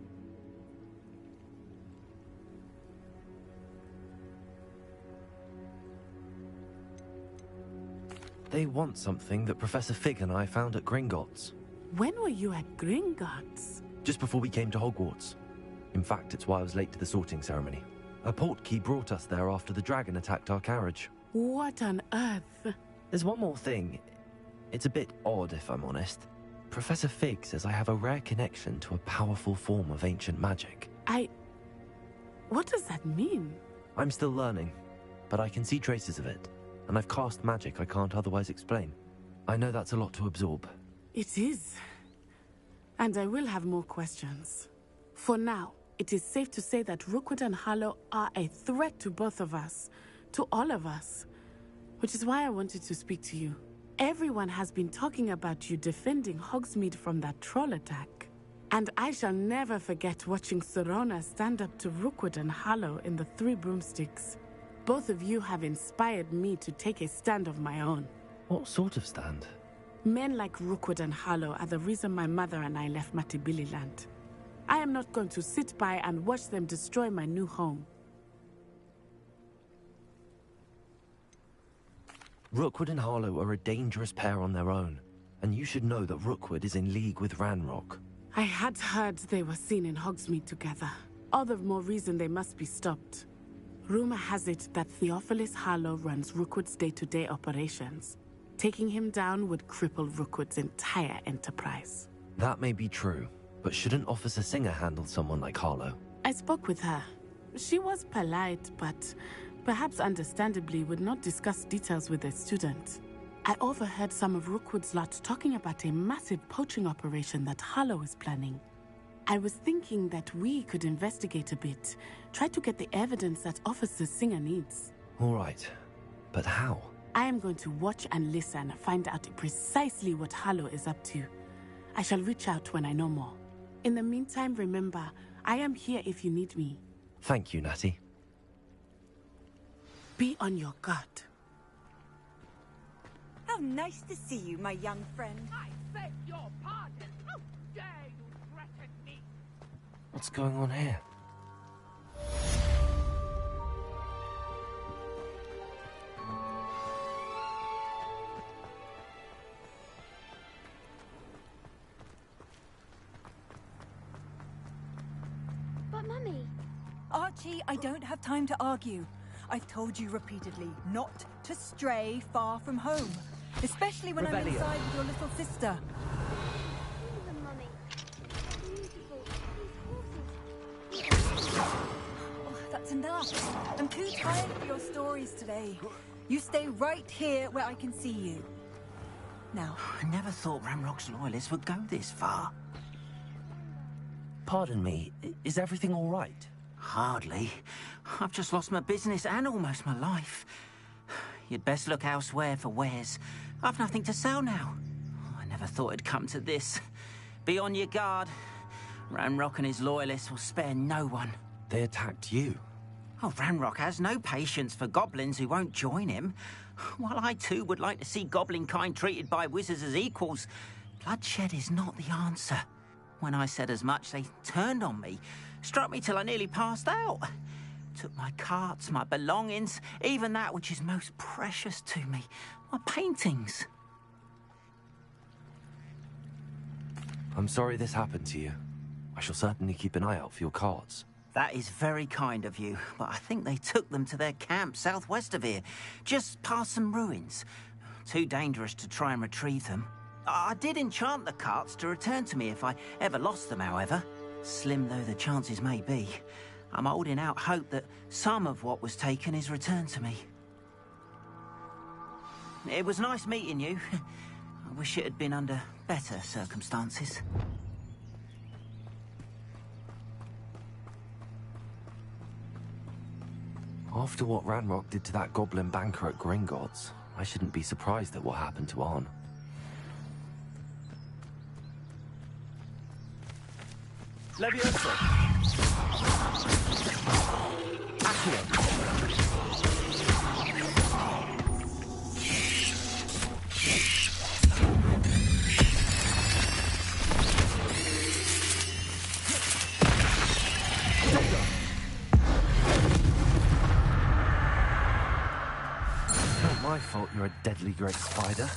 They want something that Professor Fig and I found at Gringotts. When were you at Gringotts? Just before we came to Hogwarts. In fact, it's why I was late to the sorting ceremony. A portkey brought us there after the dragon attacked our carriage. What on earth? There's one more thing. It's a bit odd, if I'm honest. Professor Fig says I have a rare connection to a powerful form of ancient magic. What does that mean? I'm still learning, but I can see traces of it, and I've cast magic I can't otherwise explain. I know that's a lot to absorb. It is. And I will have more questions. For now, it is safe to say that Rookwood and Harlow are a threat to both of us, to all of us, which is why I wanted to speak to you. Everyone has been talking about you defending Hogsmeade from that troll attack. And I shall never forget watching Serona stand up to Rookwood and Harlow in the Three Broomsticks. Both of you have inspired me to take a stand of my own. What sort of stand? Men like Rookwood and Harlow are the reason my mother and I left Matabeleland. I am not going to sit by and watch them destroy my new home. Rookwood and Harlow are a dangerous pair on their own, and you should know that Rookwood is in league with Ranrock. I had heard they were seen in Hogsmeade together. All the more reason they must be stopped. Rumor has it that Theophilus Harlow runs Rookwood's day-to-day operations. Taking him down would cripple Rookwood's entire enterprise. That may be true, but shouldn't Officer Singer handle someone like Harlow? I spoke with her. She was polite, but perhaps understandably would not discuss details with a student. I overheard some of Rookwood's lot talking about a massive poaching operation that Harlow is planning. I was thinking that we could investigate a bit, try to get the evidence that Officer Singer needs. All right, but how? I am going to watch and listen, find out precisely what Harlow is up to. I shall reach out when I know more. In the meantime, remember, I am here if you need me. Thank you, Natty. Be on your guard. How nice to see you, my young friend. I beg your pardon. How dare you threaten me? What's going on here? But Mummy... Archie, I don't have time to argue. I've told you repeatedly not to stray far from home. Especially when I'm inside with your little sister. Even Mummy. Beautiful. Oh, that's enough. I'm too tired for your stories today. You stay right here where I can see you. Now. I never thought Ranrock's loyalists would go this far. Pardon me, is everything all right? Hardly. I've just lost my business and almost my life. You'd best look elsewhere for wares. I've nothing to sell now. I never thought it'd come to this. Be on your guard. Ranrock and his loyalists will spare no one. They attacked you? Oh, Ranrock has no patience for goblins who won't join him. While I too would like to see goblin kind treated by wizards as equals, bloodshed is not the answer. When I said as much, they turned on me, struck me till I nearly passed out. took my carts, my belongings, even that which is most precious to me, my paintings. I'm sorry this happened to you. I shall certainly keep an eye out for your carts. That is very kind of you, but I think they took them to their camp southwest of here, just past some ruins. Too dangerous to try and retrieve them. I did enchant the carts to return to me if I ever lost them, however. Slim though the chances may be, I'm holding out hope that some of what was taken is returned to me. It was nice meeting you. I wish it had been under better circumstances. After what Ranrock did to that goblin banker at Gringotts, I shouldn't be surprised at what happened to Arn. Leviosa! Accio! Not my fault you're a deadly great spider.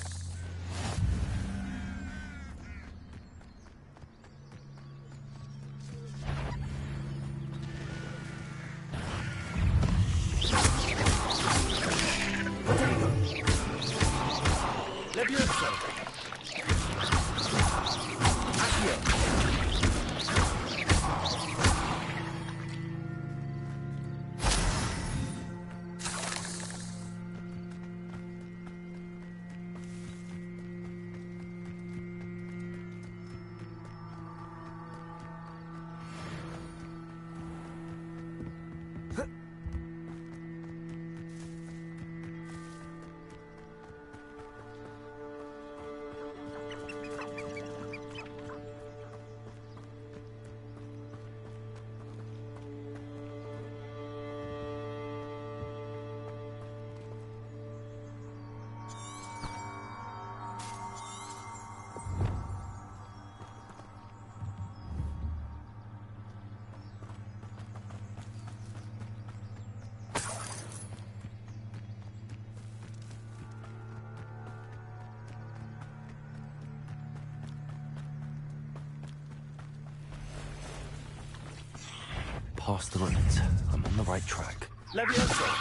Past the ruins. I'm on the right track. Leviosa!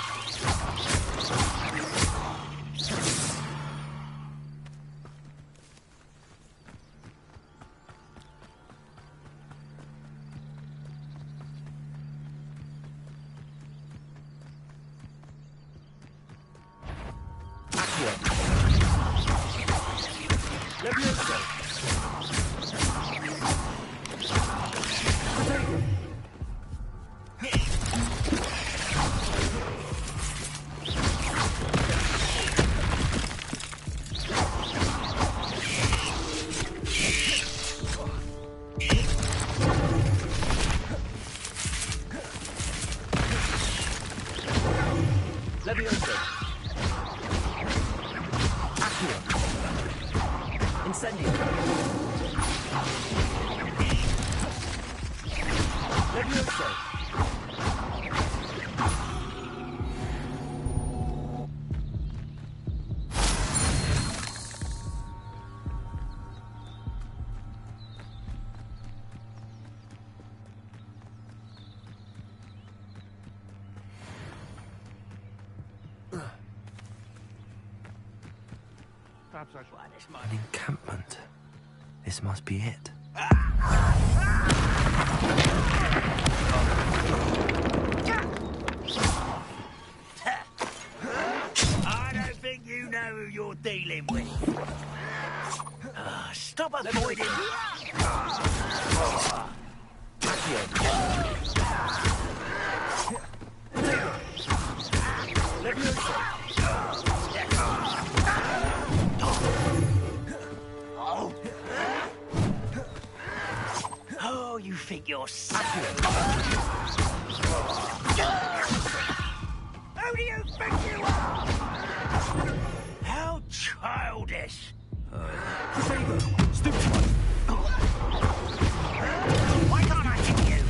An encampment. This must be it. I don't think you know who you're dealing with. Stop avoiding. Oh, you think you're safe? Who do you think you are? How childish! Why can't I hit you?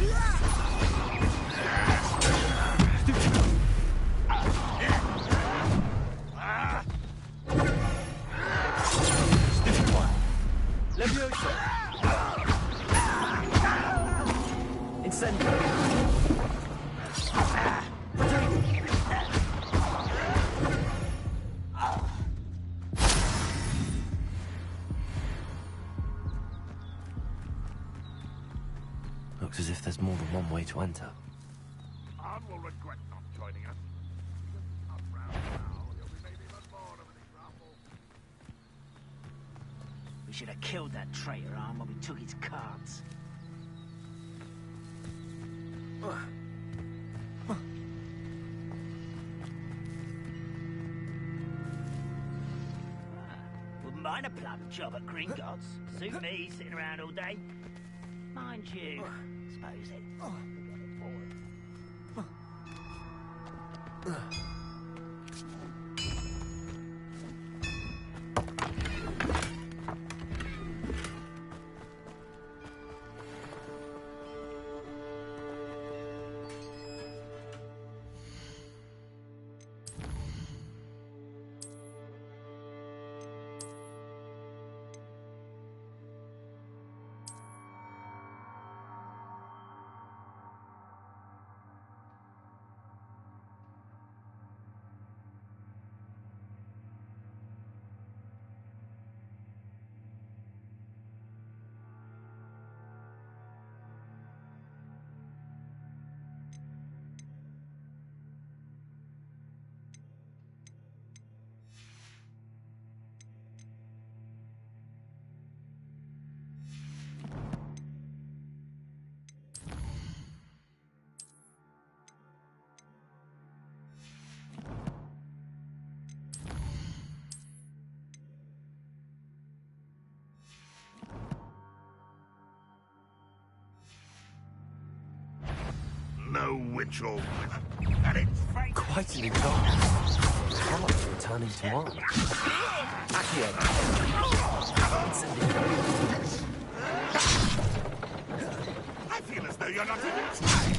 way to enter. Anne will regret not joining us. Up round now, he'll be made even more of an example. We should have killed that traitor, Arm, when we took his cards. Wouldn't mind a plum job at Gringotts. Suit me, sitting around all day. Mind you, suppose it. No witch or and it's fake. Quite an encounter. Cards returning to arm. Accio. I feel as though you're not even trying.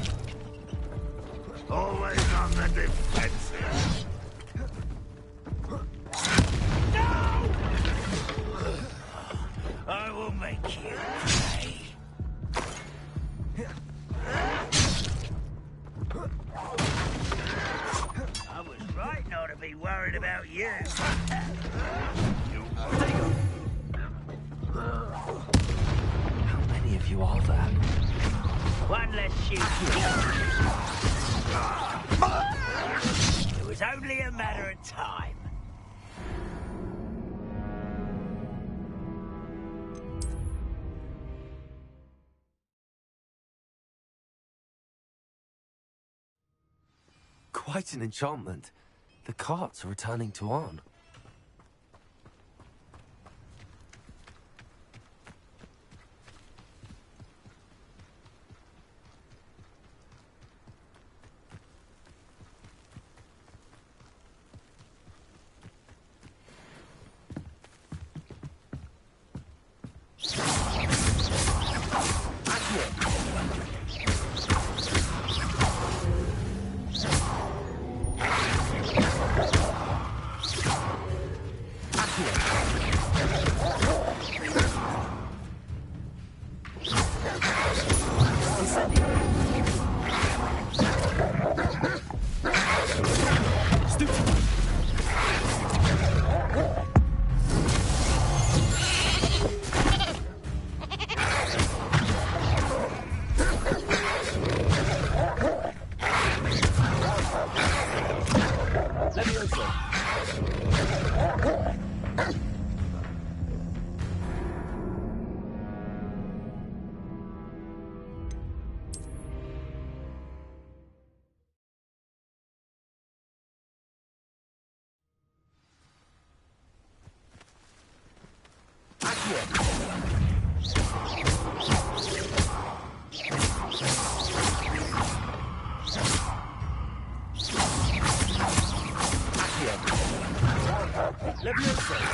Always on the defensive. No! I will make you pay. I was right not to be worried about you. How many of you are there? One less shoot. It was only a matter of time. Quite an enchantment. The carts are returning to Arn. Leviosa!